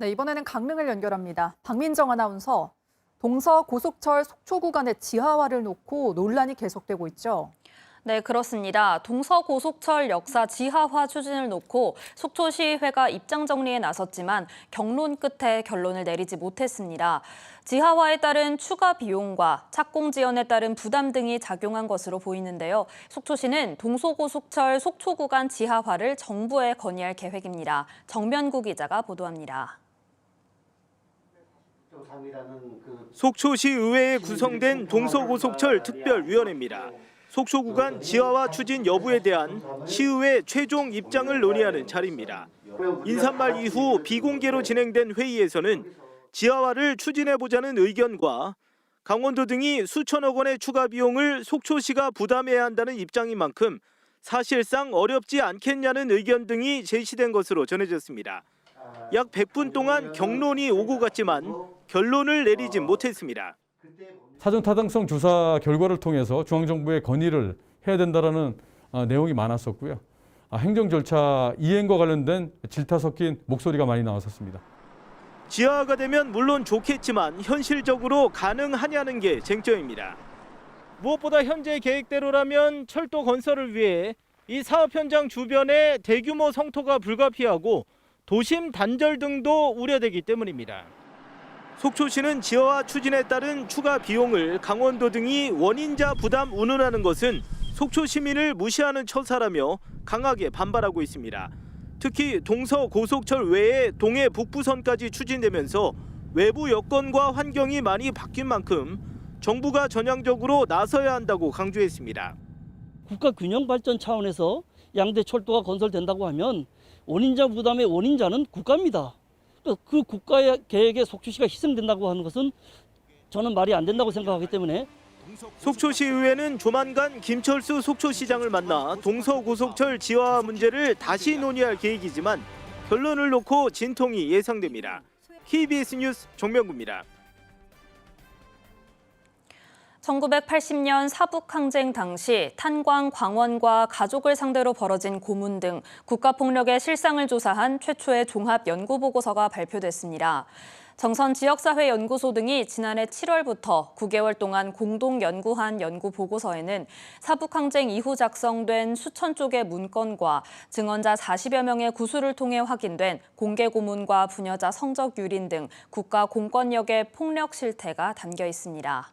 네, 이번에는 강릉을 연결합니다. 박민정 아나운서, 동서 고속철 속초 구간의 지하화를 놓고 논란이 계속되고 있죠. 네, 그렇습니다. 동서고속철 역사 지하화 추진을 놓고 속초시의회가 입장 정리에 나섰지만 경론 끝에 결론을 내리지 못했습니다. 지하화에 따른 추가 비용과 착공 지연에 따른 부담 등이 작용한 것으로 보이는데요. 속초시는 동서고속철 속초 구간 지하화를 정부에 건의할 계획입니다. 정면구 기자가 보도합니다. 속초시 의회에 구성된 동서고속철 특별위원회입니다. 속초 구간 지하화 추진 여부에 대한 시의회 최종 입장을 논의하는 자리입니다. 인사말 이후 비공개로 진행된 회의에서는 지하화를 추진해보자는 의견과 강원도 등이 수천억 원의 추가 비용을 속초시가 부담해야 한다는 입장인 만큼 사실상 어렵지 않겠냐는 의견 등이 제시된 것으로 전해졌습니다. 약 100분 동안 경론이 오고 갔지만 결론을 내리진 못했습니다. 사전 타당성 조사 결과를 통해서 중앙정부에 건의를 해야 된다는 내용이 많았었고요. 행정 절차 이행과 관련된 질타 섞인 목소리가 많이 나왔었습니다. 지하화가 되면 물론 좋겠지만 현실적으로 가능하냐는 게 쟁점입니다. 무엇보다 현재 계획대로라면 철도 건설을 위해 이 사업 현장 주변에 대규모 성토가 불가피하고 도심 단절 등도 우려되기 때문입니다. 속초시는 지하화 추진에 따른 추가 비용을 강원도 등이 원인자 부담 운운하는 것은 속초 시민을 무시하는 처사라며 강하게 반발하고 있습니다. 특히 동서 고속철 외에 동해 북부선까지 추진되면서 외부 여건과 환경이 많이 바뀐 만큼 정부가 전향적으로 나서야 한다고 강조했습니다. 국가 균형 발전 차원에서 양대 철도가 건설된다고 하면 원인자 부담의 원인자는 국가입니다. 그 국가의 계획에 속초시가 희생된다고 하는 것은 저는 말이 안 된다고 생각하기 때문에 속초시의회는 조만간 김철수 속초시장을 만나 동서고속철 지하화 문제를 다시 논의할 계획이지만 결론을 놓고 진통이 예상됩니다. KBS 뉴스 정명구입니다. 1980년 사북항쟁 당시 탄광 광원과 가족을 상대로 벌어진 고문 등 국가폭력의 실상을 조사한 최초의 종합연구보고서가 발표됐습니다. 정선 지역사회연구소 등이 지난해 7월부터 9개월 동안 공동 연구한 연구보고서에는 사북항쟁 이후 작성된 수천 쪽의 문건과 증언자 40여 명의 구술을 통해 확인된 공개 고문과 부녀자 성적 유린 등 국가 공권력의 폭력 실태가 담겨 있습니다.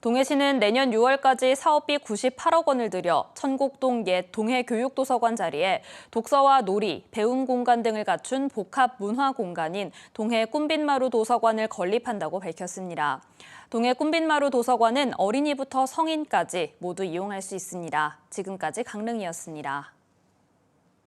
동해시는 내년 6월까지 사업비 98억 원을 들여 천곡동 옛 동해교육도서관 자리에 독서와 놀이, 배움 공간 등을 갖춘 복합 문화 공간인 동해 꿈빛마루 도서관을 건립한다고 밝혔습니다. 동해 꿈빛마루 도서관은 어린이부터 성인까지 모두 이용할 수 있습니다. 지금까지 강릉이었습니다.